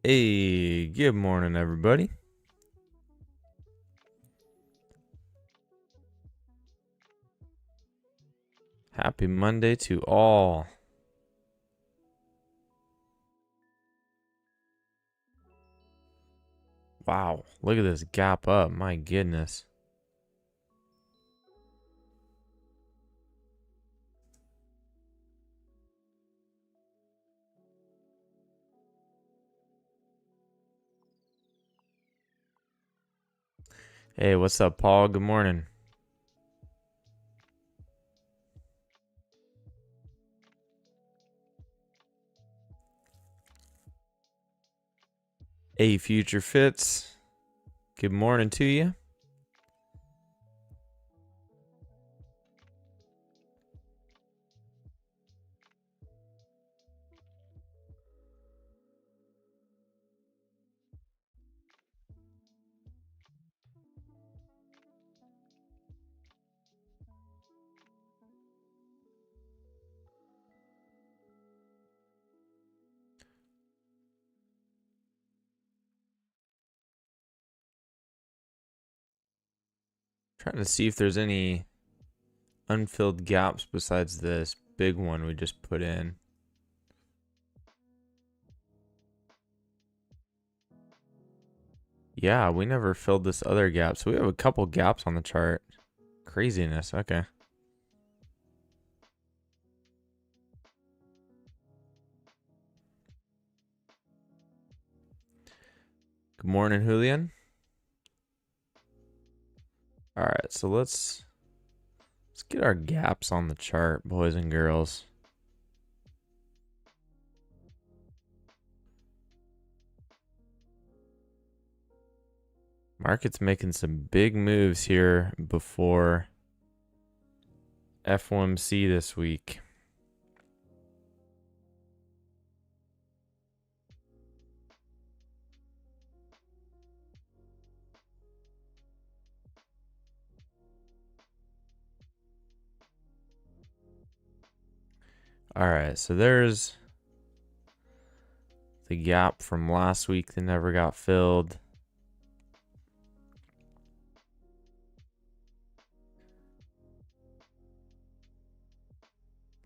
Hey, good morning, everybody. Happy Monday to all. Wow, look at this gap up. My goodness. Hey, what's up, Paul? Good morning. Hey, Future Fits. Good morning to you. Trying to see if there's any unfilled gaps besides this big one we just put in. Yeah, we never filled this other gap, so we have a couple gaps on the chart. Craziness. Okay. Good morning, Julian. All right, so let's get our gaps on the chart, boys and girls. Market's making some big moves here before FOMC this week. All right, so there's the gap from last week that never got filled.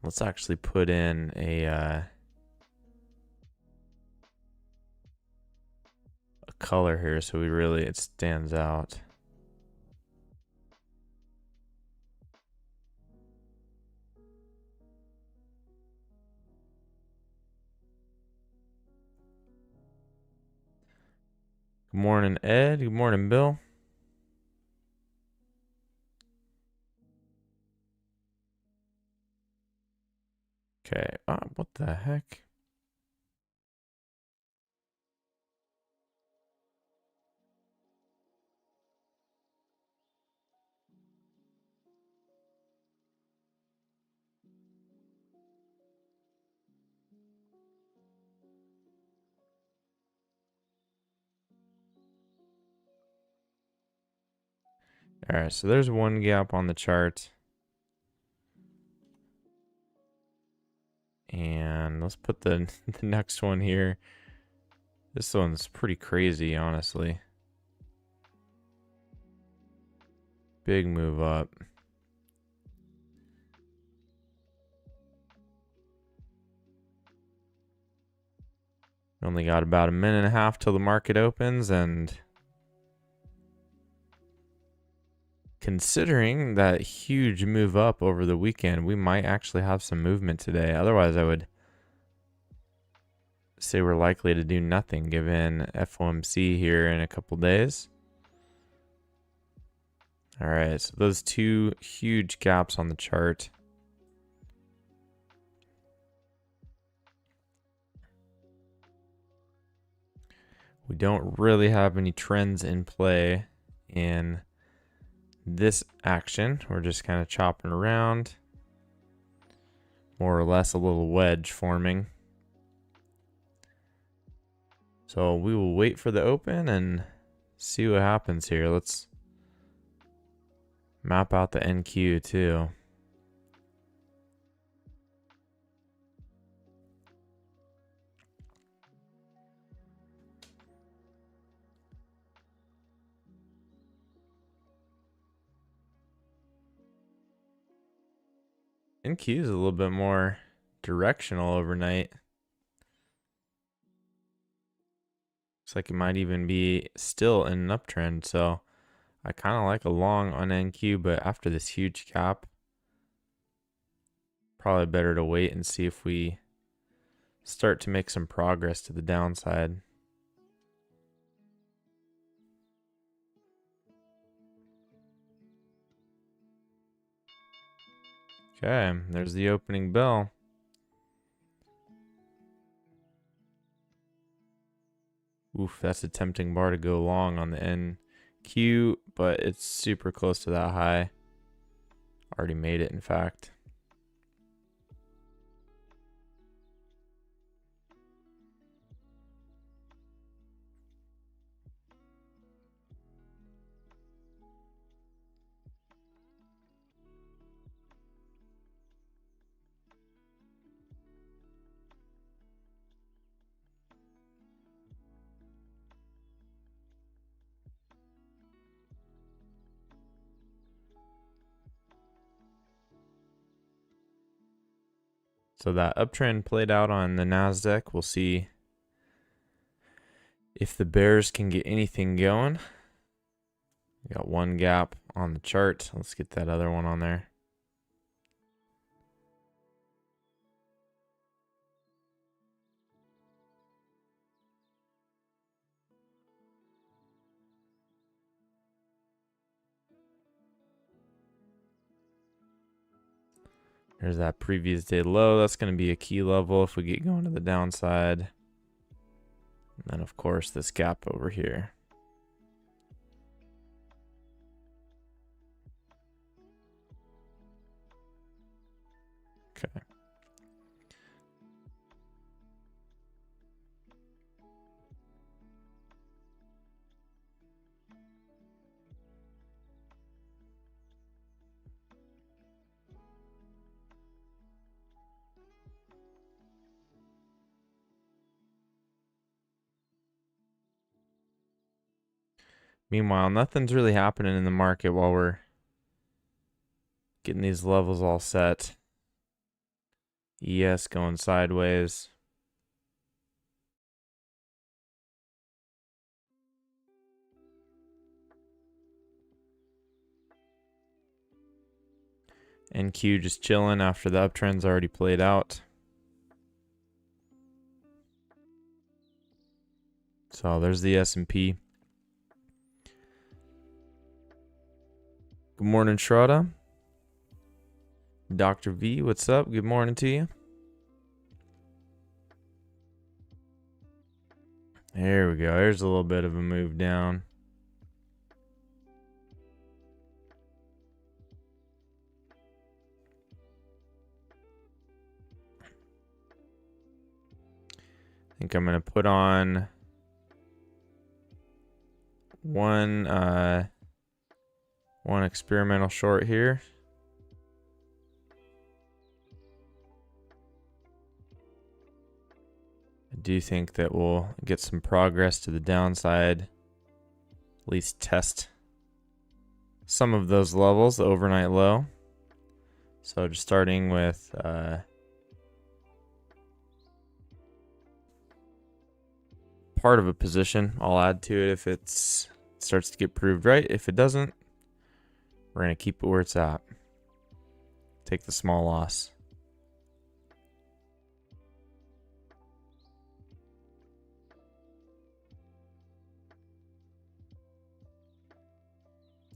Let's actually put in a color here so it stands out. Good morning, Ed. Good morning, Bill. Okay, what the heck? All right, so there's one gap on the chart. And let's put the next one here. This one's pretty crazy, honestly. Big move up. Only got about a minute and a half till the market opens, and considering that huge move up over the weekend, we might actually have some movement today. Otherwise, I would say we're likely to do nothing given FOMC here in a couple days. All right, so those two huge gaps on the chart. We don't really have any trends in play in this action. We're just kind of chopping around. More or less a little wedge forming. So we will wait for the open and see what happens here. Let's map out the NQ too. NQ is a little bit more directional overnight. Looks like it might even be still in an uptrend, so I kind of like a long on NQ, but after this huge gap, probably better to wait and see if we start to make some progress to the downside. Okay, there's the opening bell. Oof, that's a tempting bar to go long on the NQ, but it's super close to that high. Already made it, in fact. So that uptrend played out on the Nasdaq. We'll see if the bears can get anything going. We got one gap on the chart. Let's get that other one on there. There's that previous day low. That's going to be a key level if we get going to the downside. And then, of course, this gap over here. Okay. Meanwhile, nothing's really happening in the market while we're getting these levels all set. ES going sideways. NQ just chilling after the uptrend's already played out. So there's the S&P. Good morning, Shraddha. Dr. V, what's up? Good morning to you. There we go. There's a little bit of a move down. I think I'm going to put on one experimental short here. I do think that we'll get some progress to the downside, at least test some of those levels, the overnight low. So just starting with part of a position. I'll add to it if it starts to get proved right. If it doesn't, we're going to keep it where it's at. Take the small loss.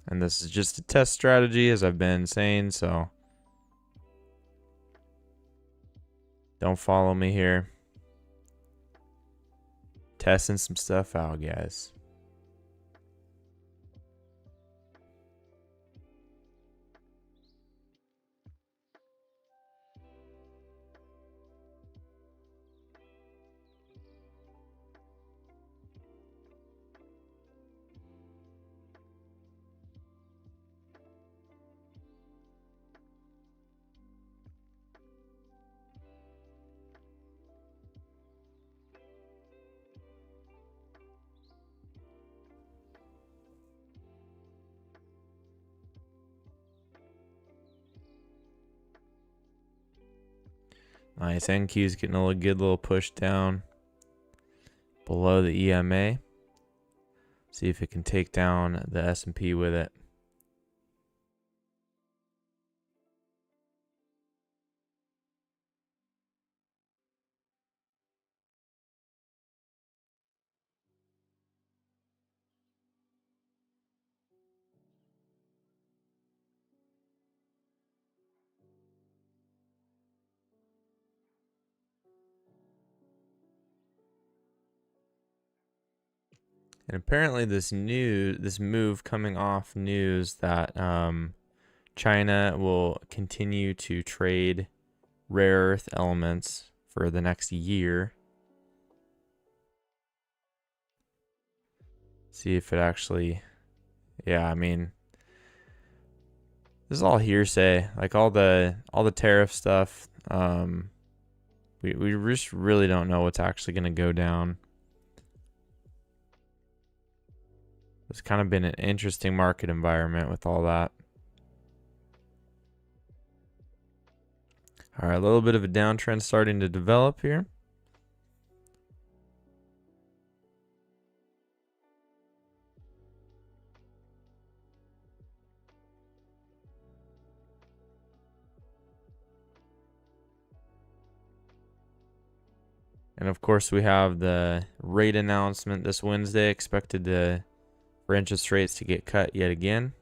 And this is just a test strategy, as I've been saying, so don't follow me here. Testing some stuff out, guys. Nice. NQ is getting a good little push down below the EMA. See if it can take down the S&P with it. And apparently this move coming off news that China will continue to trade rare earth elements for the next year. See if it actually, yeah, I mean, this is all hearsay. Like all the tariff stuff. We just really don't know what's actually going to go down. It's kind of been an interesting market environment with all that. All right, a little bit of a downtrend starting to develop here. And of course, we have the rate announcement this Wednesday, expected for interest rates to get cut yet again.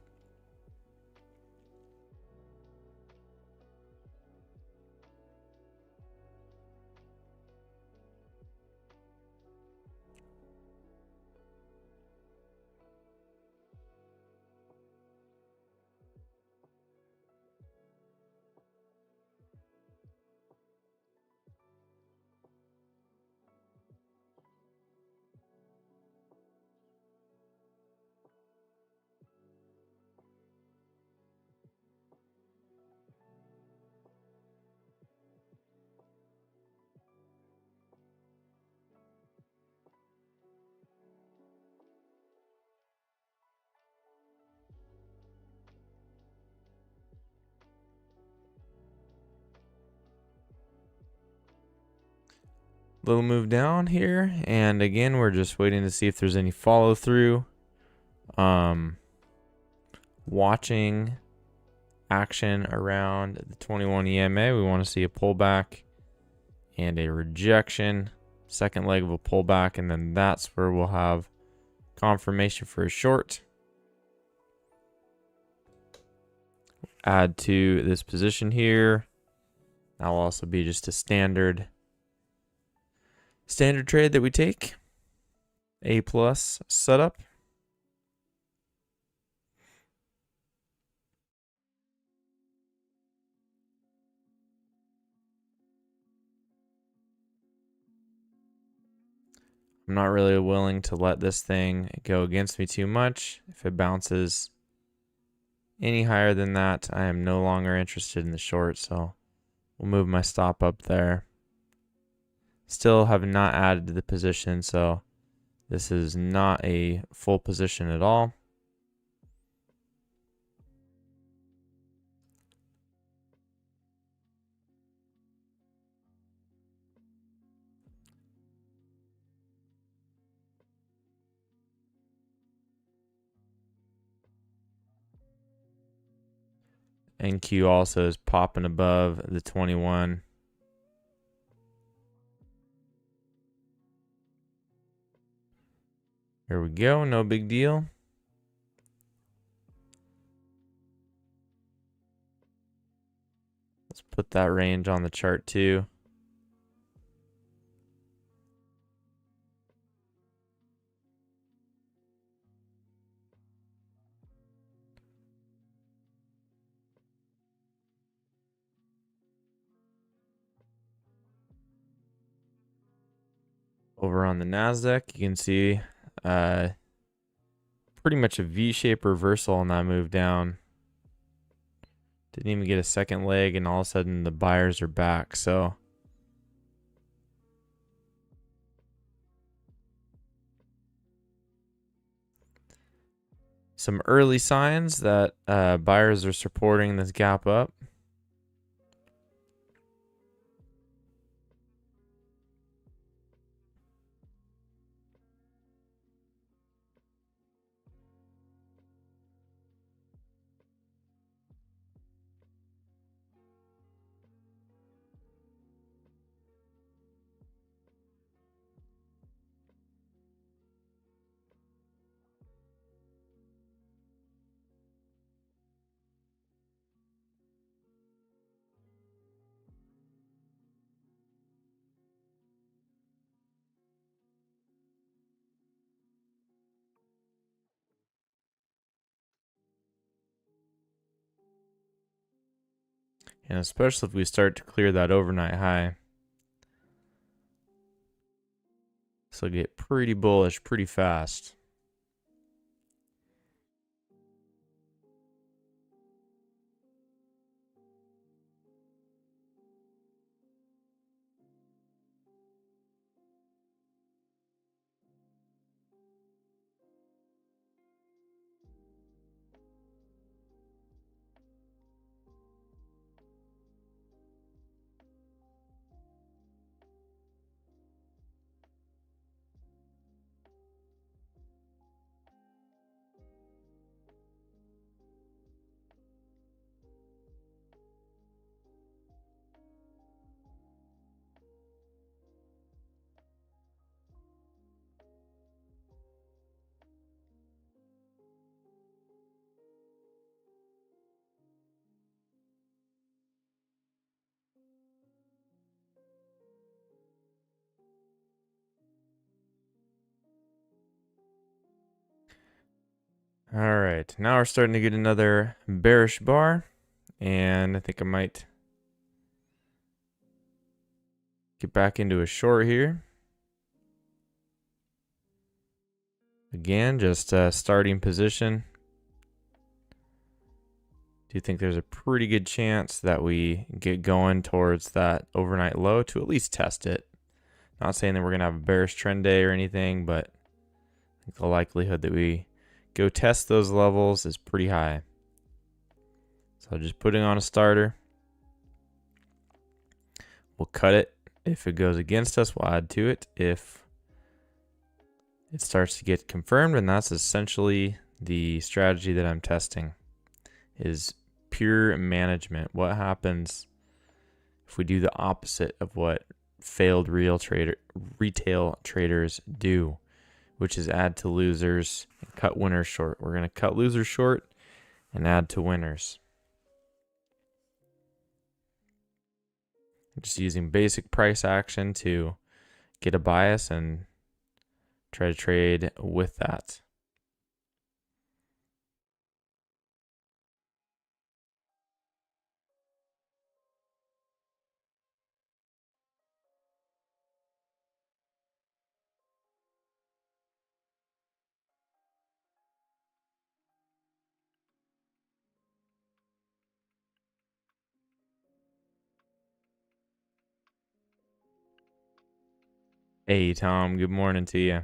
Little move down here, and again we're just waiting to see if there's any follow through. Watching action around the 21 EMA. We want to see a pullback and a rejection, second leg of a pullback, and then that's where we'll have confirmation for a short. Add to this position here. That'll also be just a standard trade that we take. A+ setup. I'm not really willing to let this thing go against me too much. If it bounces any higher than that, I am no longer interested in the short, so we'll move my stop up there. Still have not added to the position, so this is not a full position at all. NQ also is popping above the 21. Here we go, no big deal. Let's put that range on the chart too. Over on the Nasdaq, you can see pretty much a V-shaped reversal on that move down. Didn't even get a second leg, and all of a sudden the buyers are back. So some early signs that buyers are supporting this gap up. And especially if we start to clear that overnight high. So get pretty bullish pretty fast. All right, now we're starting to get another bearish bar, and I think I might get back into a short here. Again, just starting position. Do you think there's a pretty good chance that we get going towards that overnight low to at least test it? Not saying that we're going to have a bearish trend day or anything, but I think the likelihood that we go test those levels is pretty high. So just putting on a starter. We'll cut it. If it goes against us, we'll add to it. If it starts to get confirmed, and that's essentially the strategy that I'm testing, is pure management. What happens if we do the opposite of what failed retail traders do, which is add to losers and cut winners short? We're going to cut losers short and add to winners. Just using basic price action to get a bias and try to trade with that. Hey Tom, good morning to you.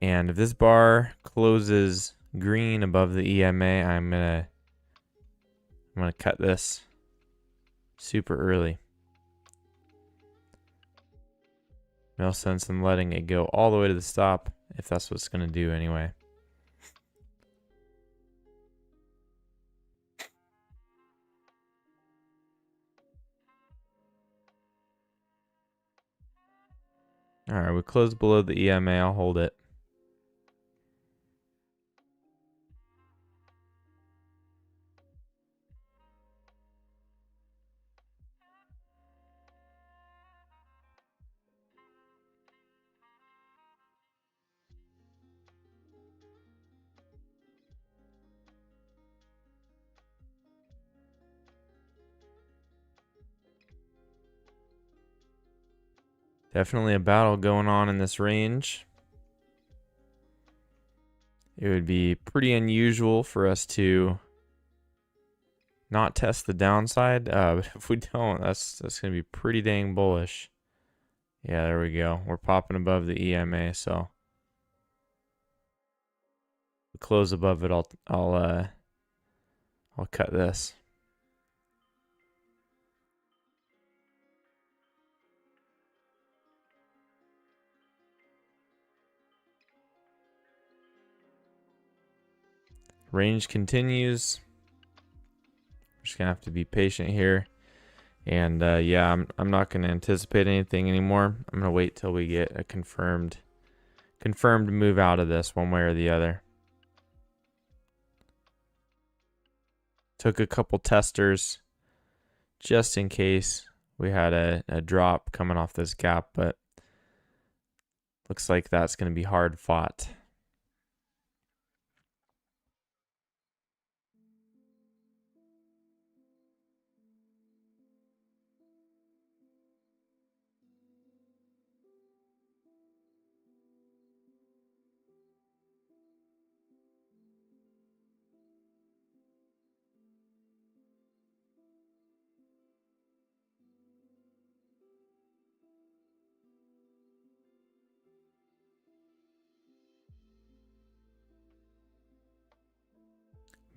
And if this bar closes green above the EMA, I'm gonna cut this super early. No sense in letting it go all the way to the stop if that's what it's gonna do anyway. All right, we closed below the EMA. I'll hold it. Definitely a battle going on in this range. It would be pretty unusual for us to not test the downside, but if we don't, that's gonna be pretty dang bullish. Yeah, there we go. We're popping above the EMA, so we close above it. I'll cut this. Range continues. Just gonna have to be patient here, and yeah, I'm not gonna anticipate anything anymore. I'm gonna wait till we get a confirmed move out of this one way or the other. Took a couple testers just in case we had a drop coming off this gap, but looks like that's gonna be hard fought.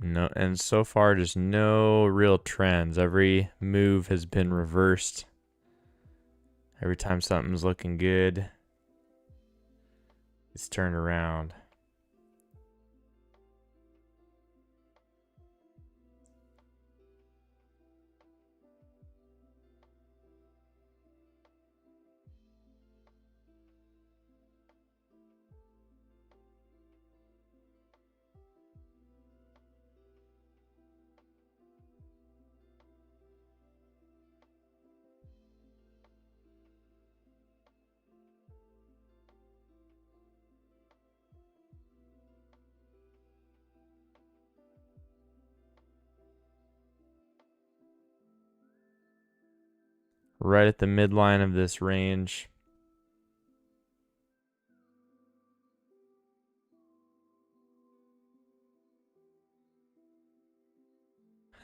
No, and so far just no real trends. Every move has been reversed. Every time something's looking good, it's turned around. Right at the midline of this range.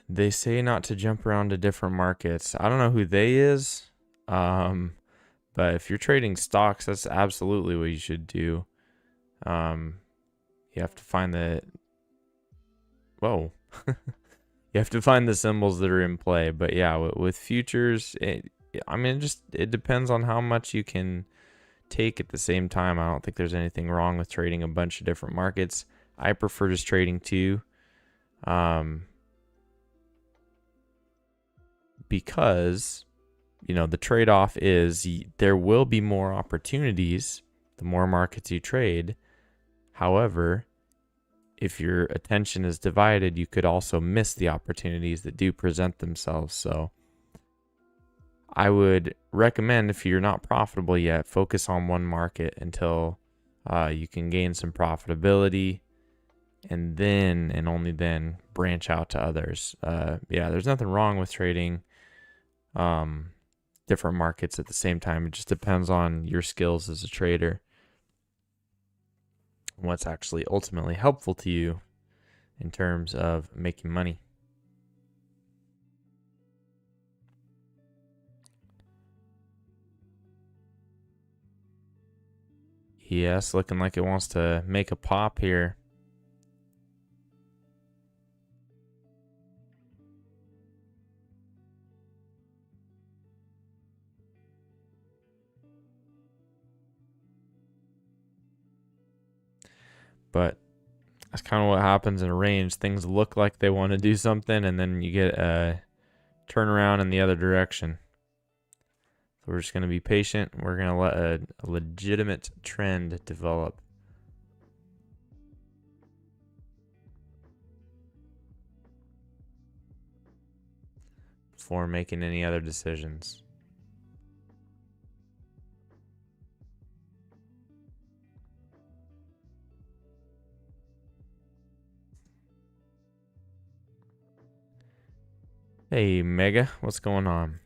They say not to jump around to different markets. I don't know who they is, but if you're trading stocks, that's absolutely what you should do. You have to find the whoa, you have to find the symbols that are in play. But yeah, with futures, I mean, it depends on how much you can take at the same time. I don't think there's anything wrong with trading a bunch of different markets. I prefer just trading two. Because, the trade-off is there will be more opportunities the more markets you trade. However, if your attention is divided, you could also miss the opportunities that do present themselves. So I would recommend, if you're not profitable yet, focus on one market until you can gain some profitability, and then and only then branch out to others. There's nothing wrong with trading different markets at the same time. It just depends on your skills as a trader, what's actually ultimately helpful to you in terms of making money. Yes, looking like it wants to make a pop here. But that's kind of what happens in a range. Things look like they want to do something, and then you get a turnaround in the other direction. So we're just going to be patient. We're going to let a legitimate trend develop before making any other decisions. Hey, Mega, what's going on?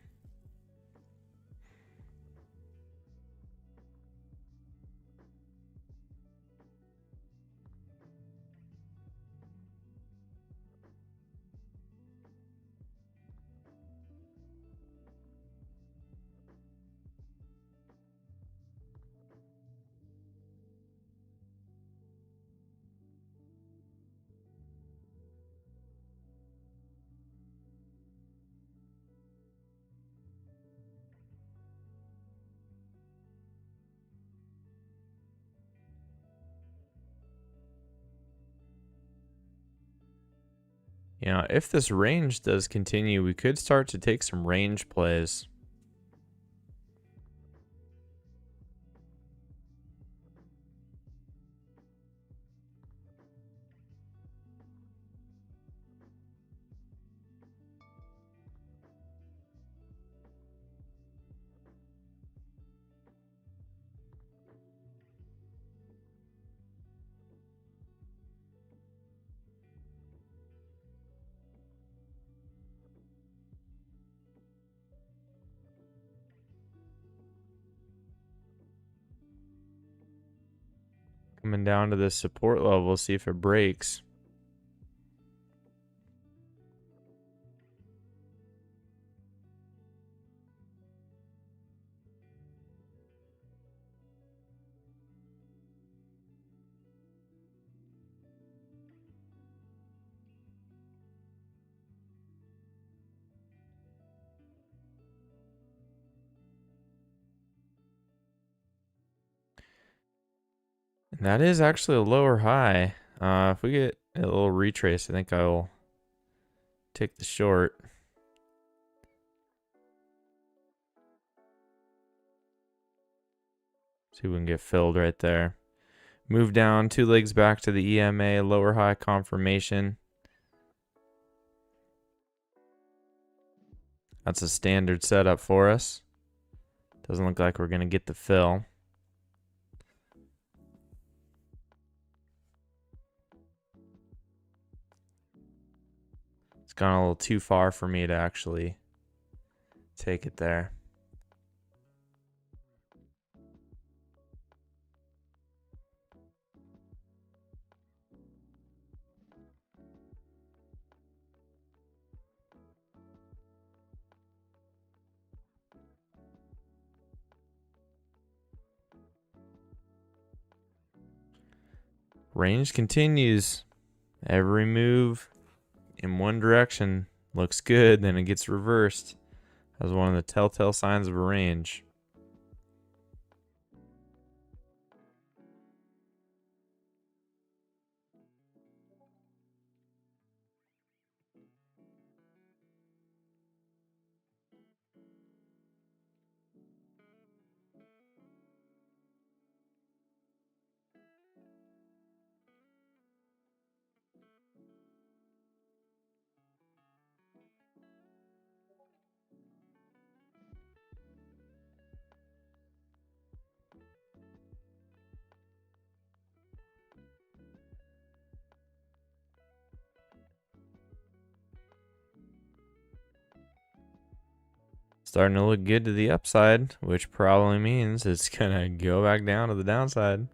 If this range does continue, we could start to take some range plays. Coming down to this support level, see if it breaks. And that is actually a lower high. If we get a little retrace, I think I will take the short. See if we can get filled right there. Move down 2 legs back to the EMA, lower high confirmation. That's a standard setup for us. Doesn't look like we're going to get the fill. It's gone a little too far for me to actually take it there. Range continues. Every move in one direction looks good, then it gets reversed. That's one of the telltale signs of a range. Starting to look good to the upside, which probably means it's gonna go back down to the downside.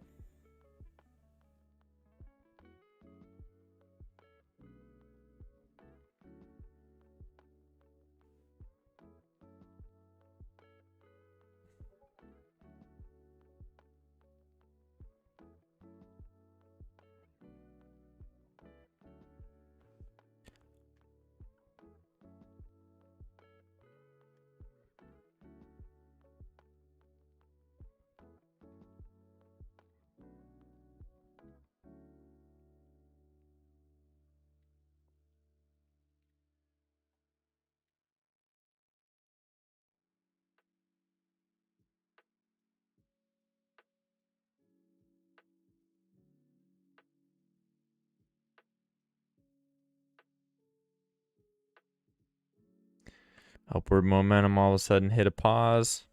Upward momentum all of a sudden hit a pause.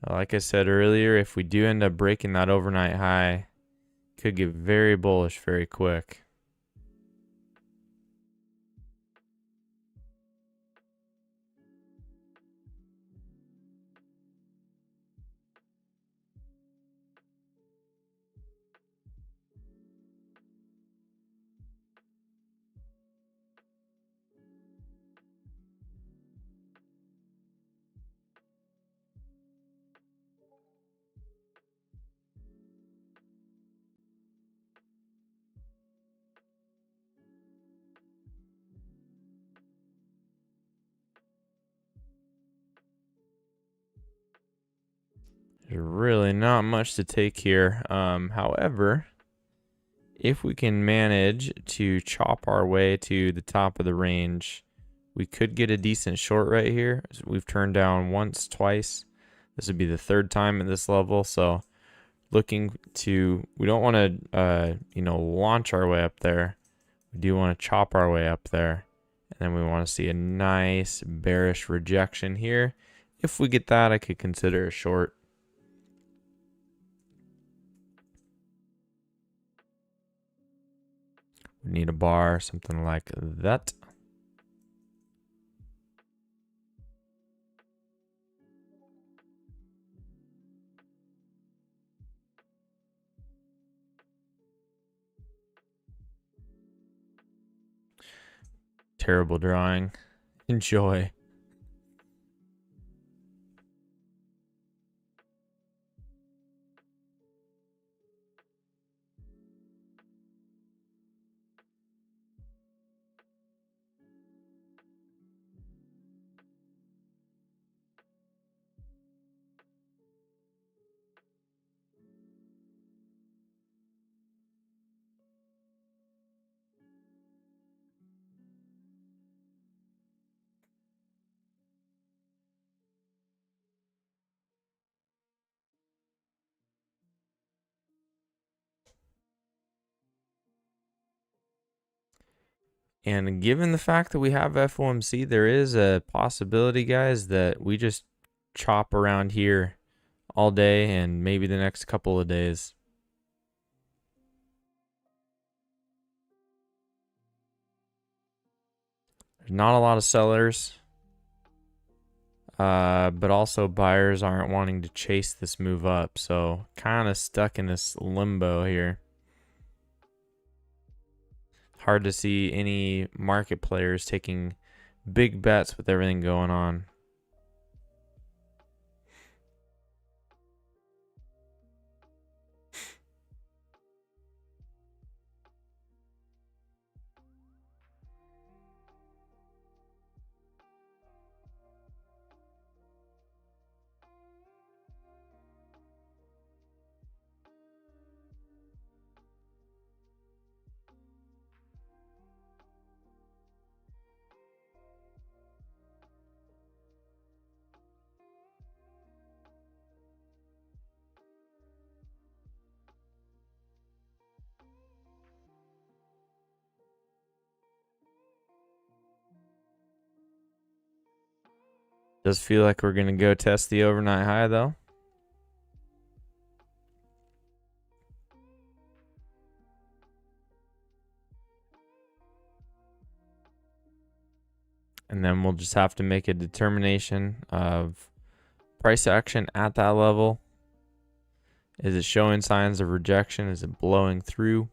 Like I said earlier, if we do end up breaking that overnight high, could get very bullish very quick. There's really not much to take here. However, if we can manage to chop our way to the top of the range, we could get a decent short right here. We've turned down once, twice. This would be the third time at this level. So looking to, we don't want to, launch our way up there. We do want to chop our way up there. And then we want to see a nice bearish rejection here. If we get that, I could consider a short. We need a bar, something like that. Terrible drawing. Enjoy. And given the fact that we have FOMC, there is a possibility, guys, that we just chop around here all day and maybe the next couple of days. There's not a lot of sellers, but also buyers aren't wanting to chase this move up, so kind of stuck in this limbo here. Hard to see any market players taking big bets with everything going on. Does feel like we're going to go test the overnight high, though. And then we'll just have to make a determination of price action at that level. Is it showing signs of rejection? Is it blowing through?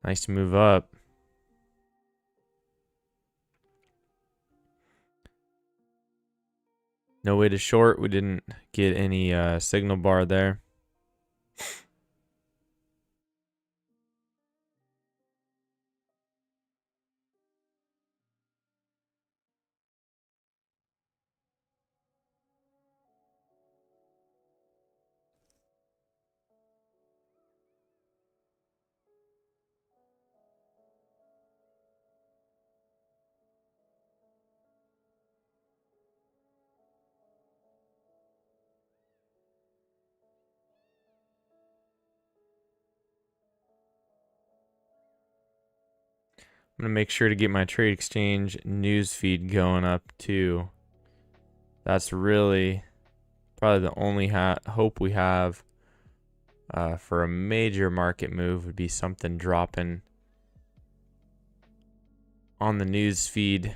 Nice move up. No way to short. We didn't get any signal bar there. I'm going to make sure to get my trade exchange news feed going up too. That's really probably the only hope we have for a major market move would be something dropping on the news feed,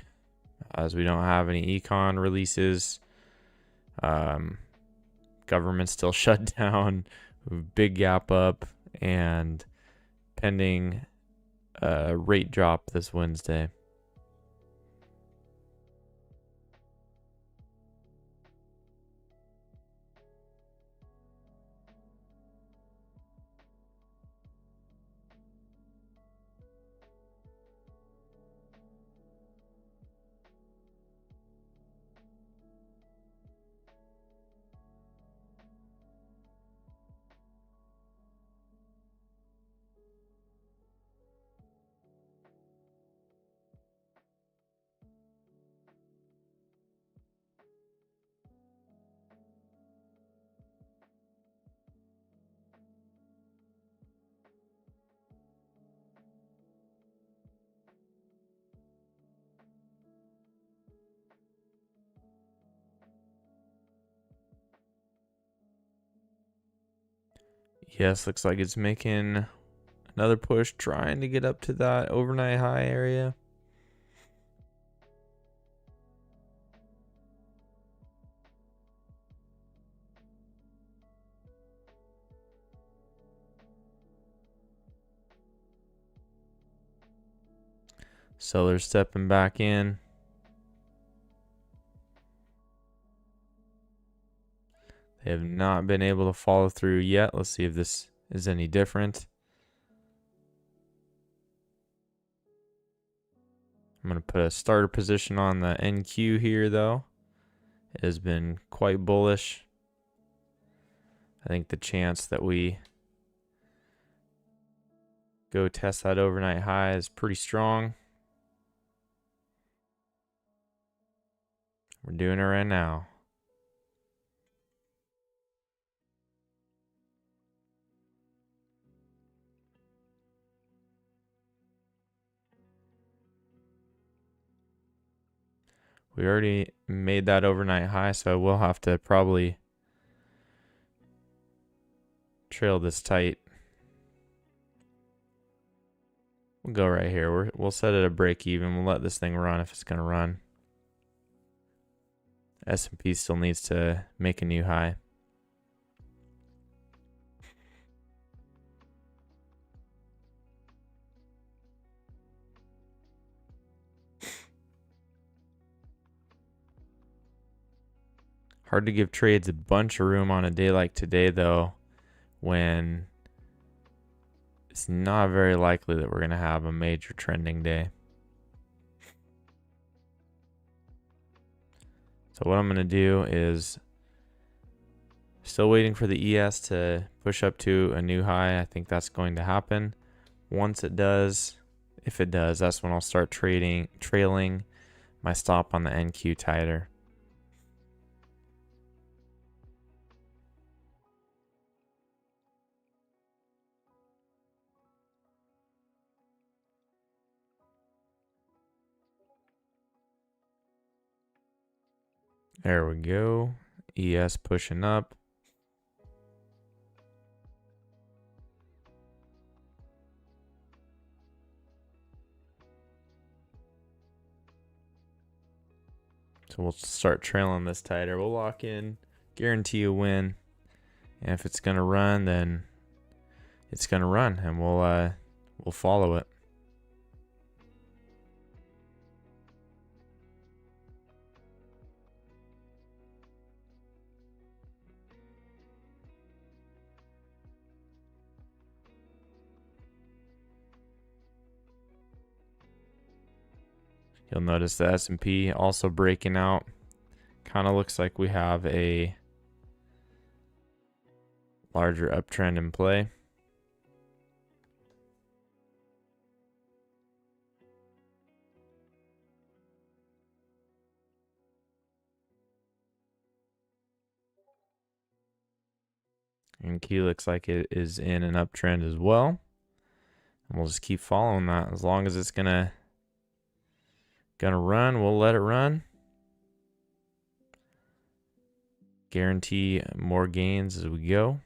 as we don't have any econ releases. Government still shut down, big gap up, and pending rate drop this Wednesday. Yes, looks like it's making another push, trying to get up to that overnight high area. Sellers stepping back in. They have not been able to follow through yet. Let's see if this is any different. I'm going to put a starter position on the NQ here, though. It has been quite bullish. I think the chance that we go test that overnight high is pretty strong. We're doing it right now. We already made that overnight high, so we'll have to probably trail this tight. We'll go right here. We'll set it a break even. We'll let this thing run if it's going to run. S&P still needs to make a new high. Hard to give trades a bunch of room on a day like today, though, when it's not very likely that we're going to have a major trending day. So what I'm going to do is still waiting for the ES to push up to a new high. I think that's going to happen. Once it does, if it does, that's when I'll start trailing my stop on the NQ tighter. There we go. ES pushing up. So we'll start trailing this tighter. We'll lock in, guarantee a win. And if it's going to run, then it's going to run, and we'll follow it. You'll notice the S&P also breaking out. Kind of looks like we have a larger uptrend in play. And Key looks like it is in an uptrend as well. And we'll just keep following that. As long as it's gonna run, we'll let it run. Guarantee more gains as we go.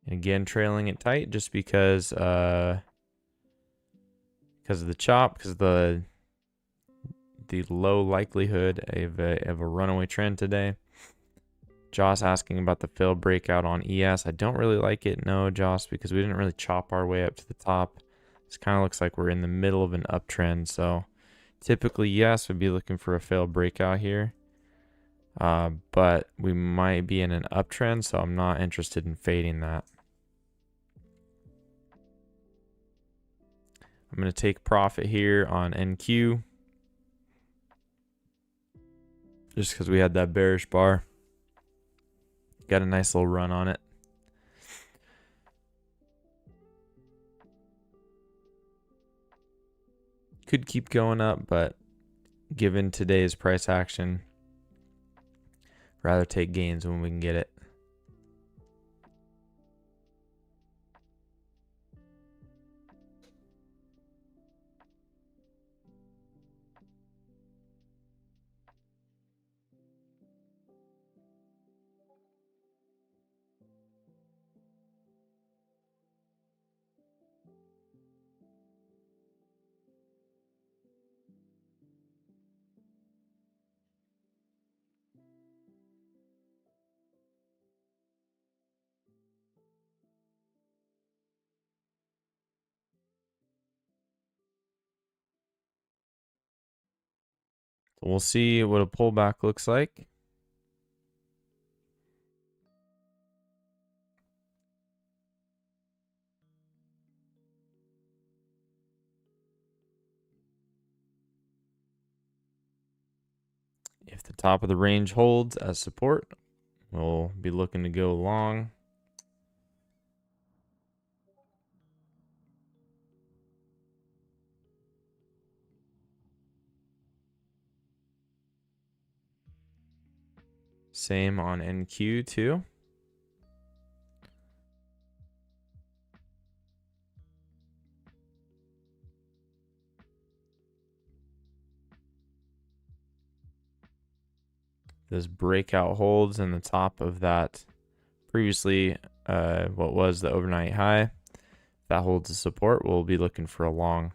And again, trailing it tight just because of the chop, because of the low likelihood of a runaway trend today. Joss asking about the failed breakout on ES. I don't really like it, no, Joss, because we didn't really chop our way up to the top. This kind of looks like we're in the middle of an uptrend. So typically, yes, we'd be looking for a failed breakout here. But we might be in an uptrend, so I'm not interested in fading that. I'm going to take profit here on NQ. Just because we had that bearish bar. Got a nice little run on it. Could keep going up, but given today's price action, rather take gains when we can get it. So we'll see what a pullback looks like. If the top of the range holds as support, we'll be looking to go long. Same on NQ too. This breakout holds in the top of that previously what was the overnight high. If that holds the support, we'll be looking for a long.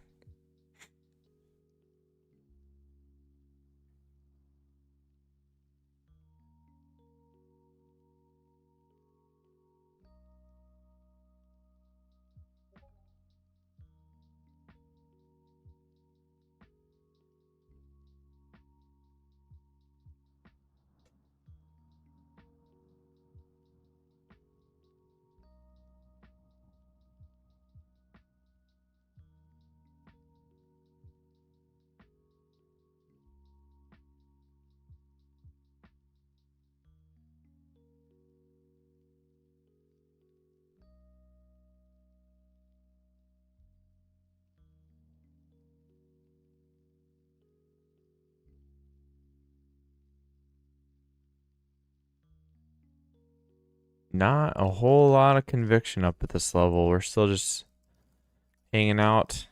Not a whole lot of conviction up at this level. We're still just hanging out.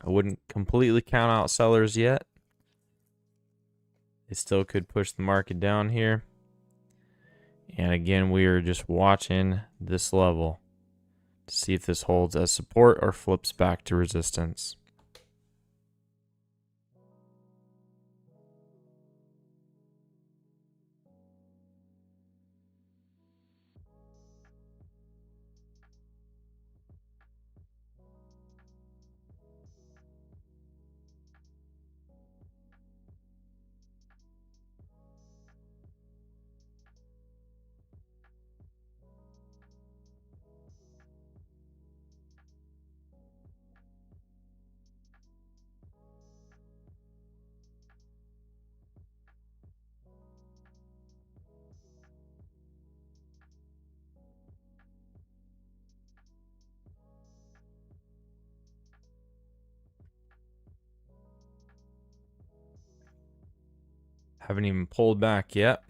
I wouldn't completely count out sellers yet. They still could push the market down here. And again, we are just watching this level to see if this holds as support or flips back to resistance. Haven't even pulled back yet.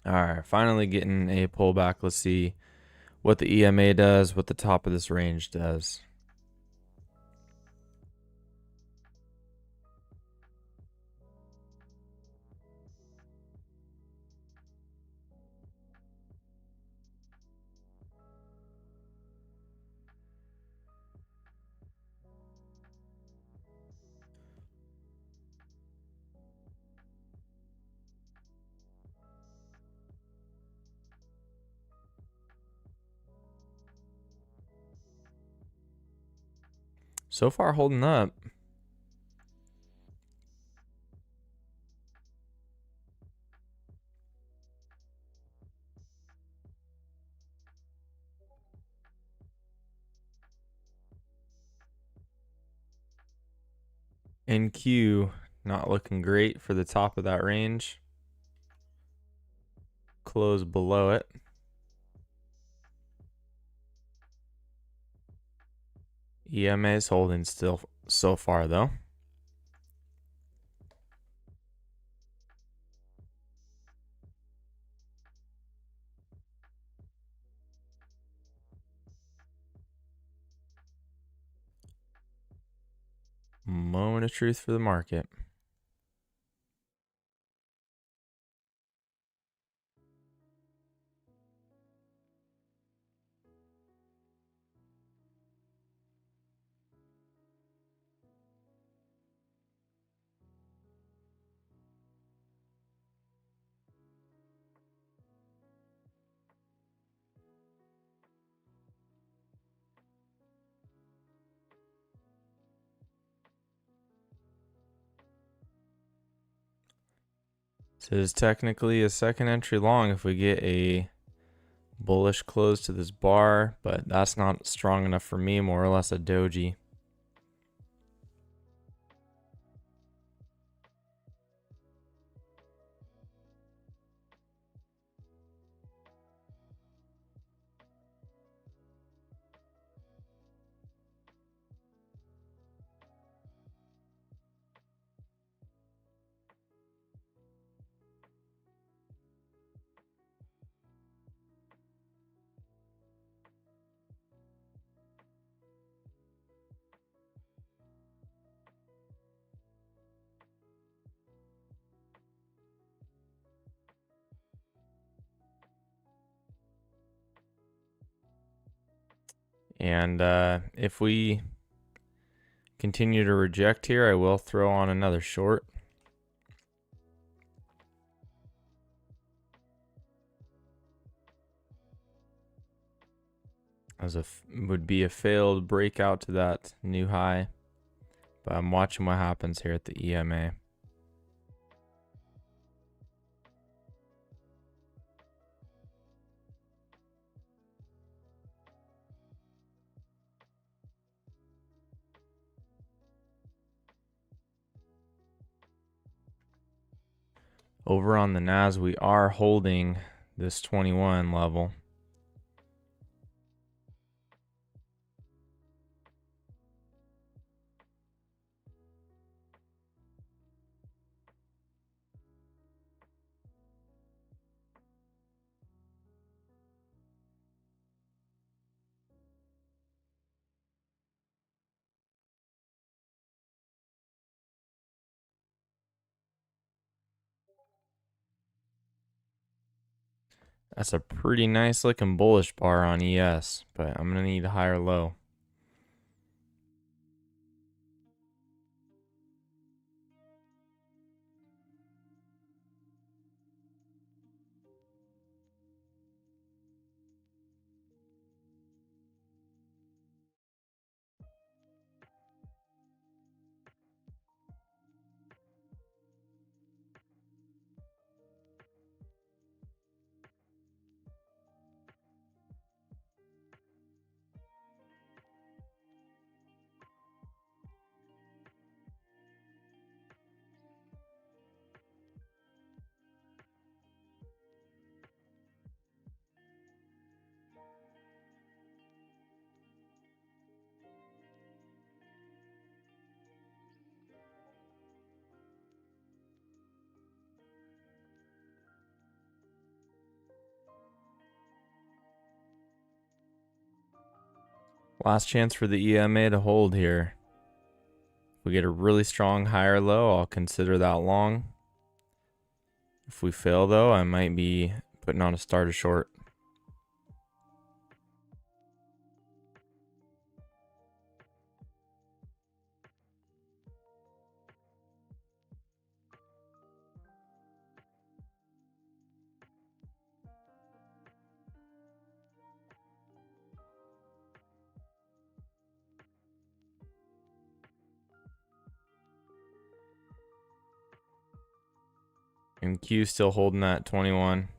All right, finally getting a pullback. Let's see what the EMA does, what the top of this range does. So far holding up. NQ not looking great for the top of that range. Close below it. EMA is holding still so far though. Moment of truth for the market. This is technically a second entry long if we get a bullish close to this bar, but that's not strong enough for me, more or less a doji. And if we continue to reject here, I will throw on another short. As would be a failed breakout to that new high. But I'm watching what happens here at the EMA. Over on the Nas, we are holding this 21 level. That's a pretty nice looking bullish bar on ES, but I'm going to need a higher low. Last chance for the EMA to hold here. If we get a really strong higher low, I'll consider that long. If we fail though, I might be putting on a starter short. And Q still holding that 21.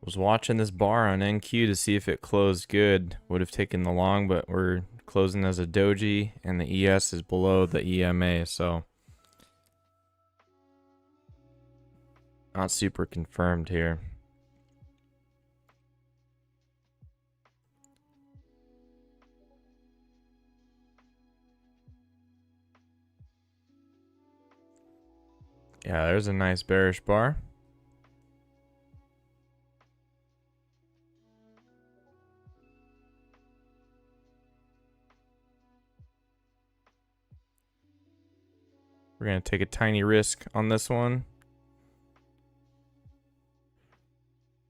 Was watching this bar on NQ to see if it closed good. Would have taken the long, but we're closing as a doji, and the ES is below the EMA, so not super confirmed here. Yeah, there's a nice bearish bar. We're going to take a tiny risk on this one.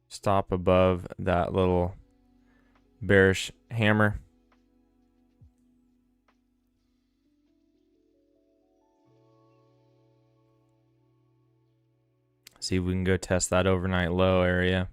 Stop above that little bearish hammer. See if we can go test that overnight low area.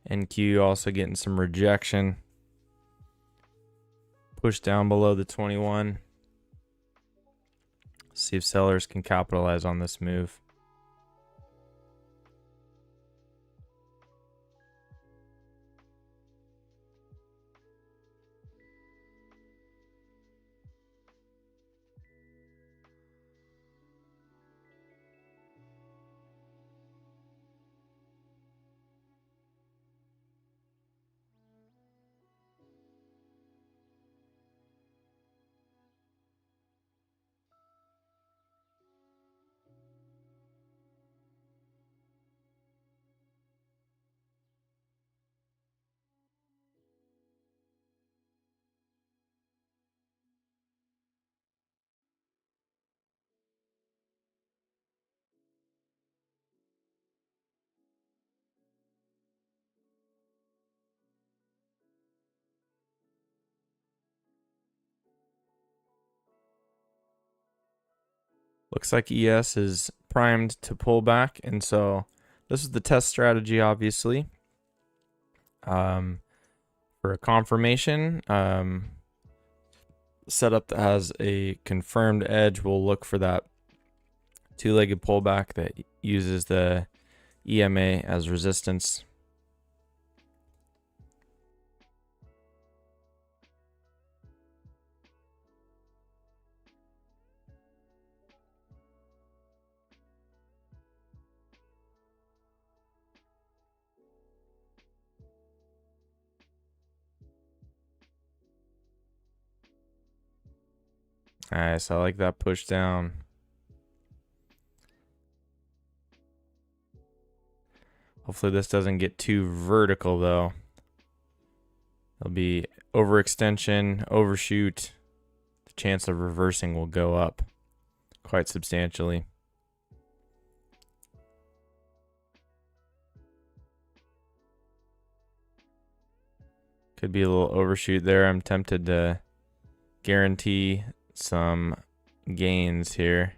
NQ also getting some rejection. Push down below the 21. See if sellers can capitalize on this move. Looks like ES is primed to pull back, and so this is the test strategy, obviously. For a confirmation setup that has a confirmed edge, we'll look for that two-legged pullback that uses the EMA as resistance. Nice, I like that push down. Hopefully this doesn't get too vertical though. It'll be overextension, overshoot. The chance of reversing will go up quite substantially. Could be a little overshoot there. I'm tempted to guarantee some gains here.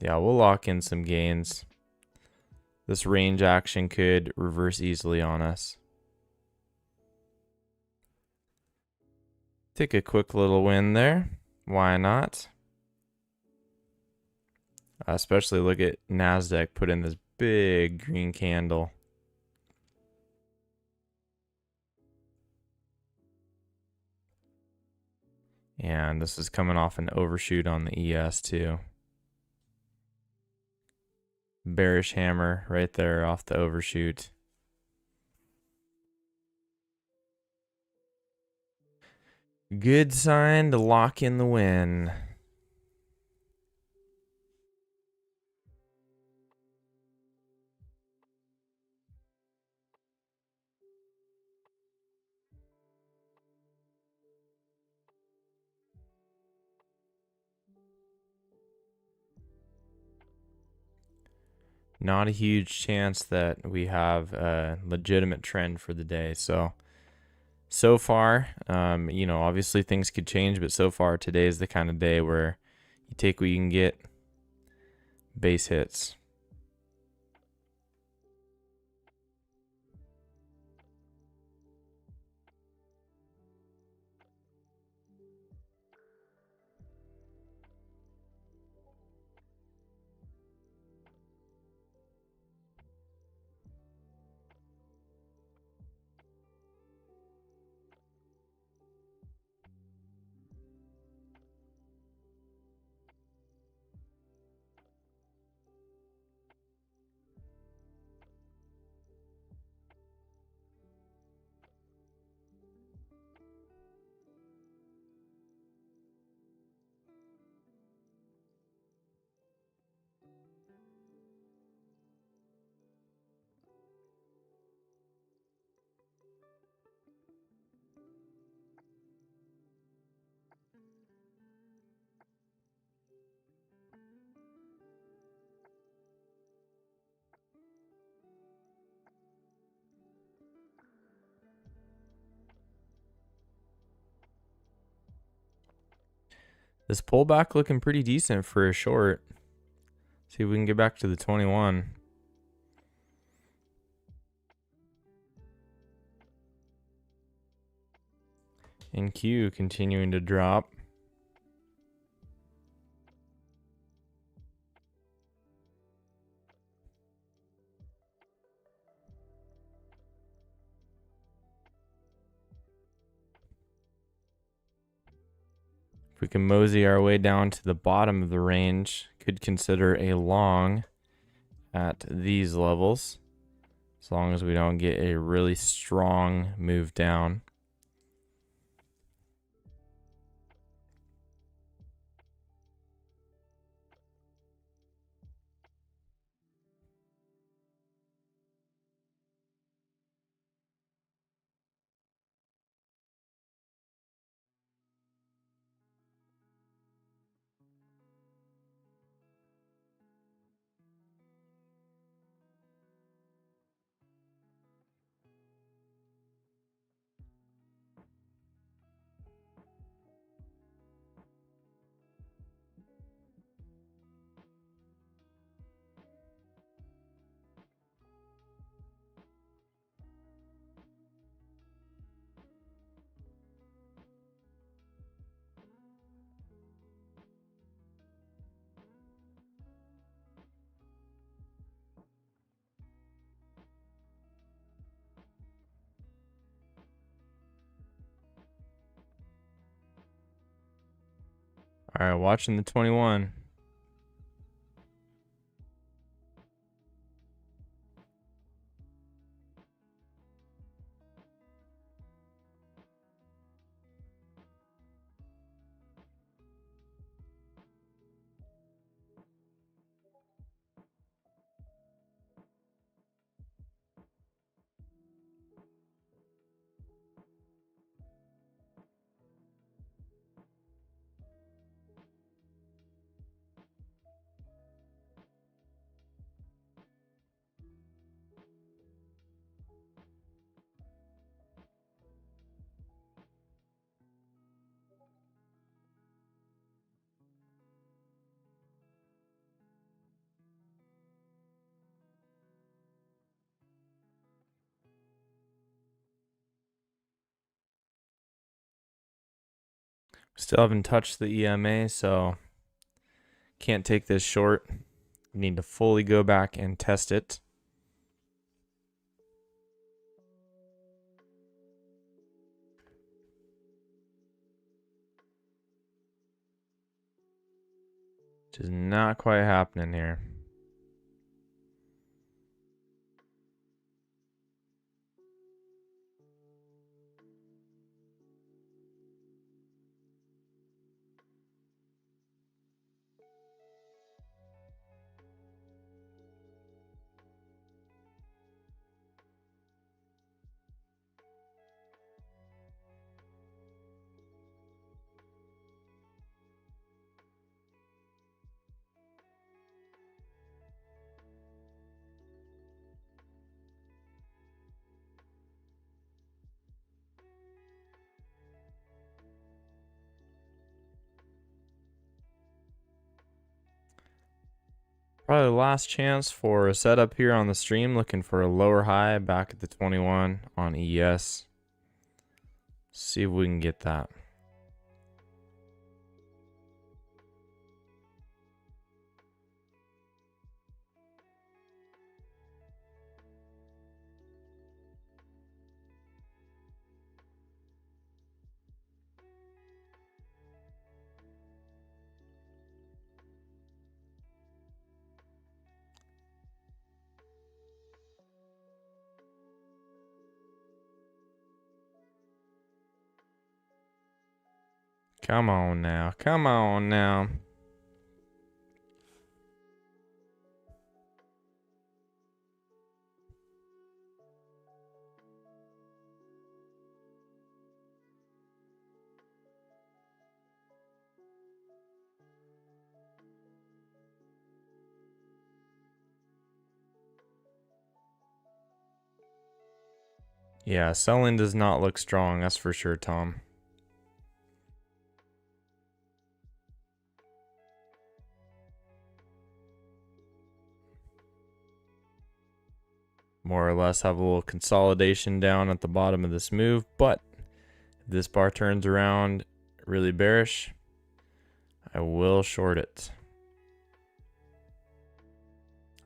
Yeah, we'll lock in some gains. This range action could reverse easily on us. Take a quick little win there. Why not? Especially look at Nasdaq put in this big green candle. And this is coming off an overshoot on the ES too. Bearish hammer right there off the overshoot. Good sign to lock in the win. not a huge chance that we have a legitimate trend for the day. So far, obviously things could change, but so far today is the kind of day where you take what you can get, base hits. This pullback looking pretty decent for a short. See if we can get back to the 21. And Q continuing to drop. If we can mosey our way down to the bottom of the range, could consider a long at these levels, as long as we don't get a really strong move down. All right, watching the 21. Still haven't touched the EMA, so can't take this short. Need to fully go back and test it. Which is not quite happening here. Probably the last chance for a setup here on the stream, looking for a lower high back at the 21 on ES. See if we can get that. Come on now. Come on now. Yeah, selling does not look strong, that's for sure, Tom. More or less have a little consolidation down at the bottom of this move, but if this bar turns around really bearish, I will short it.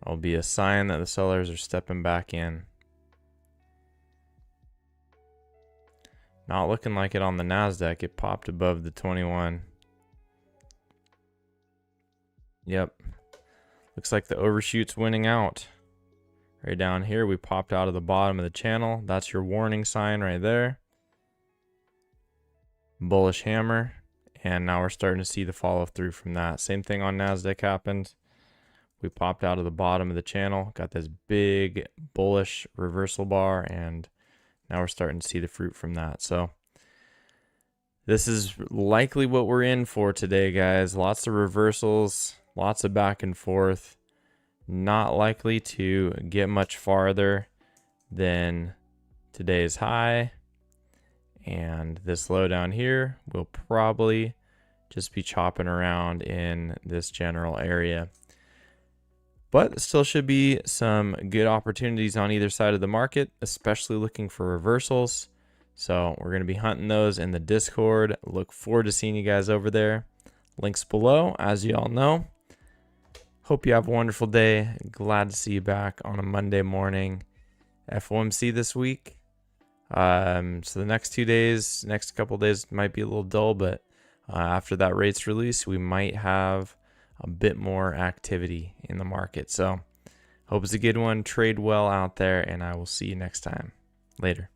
I'll be a sign that the sellers are stepping back in. Not looking like it on the Nasdaq. It popped above the 21. Yep. Looks like the overshoot's winning out. Right down here, we popped out of the bottom of the channel. That's your warning sign right there. Bullish hammer. And now we're starting to see the follow through from that. Same thing on Nasdaq happened. We popped out of the bottom of the channel. Got this big bullish reversal bar. And now we're starting to see the fruit from that. So this is likely what we're in for today, guys. Lots of reversals. Lots of back and forth. Not likely to get much farther than today's high. And this low down here will probably just be chopping around in this general area. But still should be some good opportunities on either side of the market, especially looking for reversals. So we're going to be hunting those in the Discord. Look forward to seeing you guys over there. Links below, as you all know. Hope you have a wonderful day. Glad to see you back on a Monday morning. FOMC this week. So the next 2 days, next couple days might be a little dull, but after that rates release, we might have a bit more activity in the market. So hope it's a good one. Trade well out there, and I will see you next time. Later.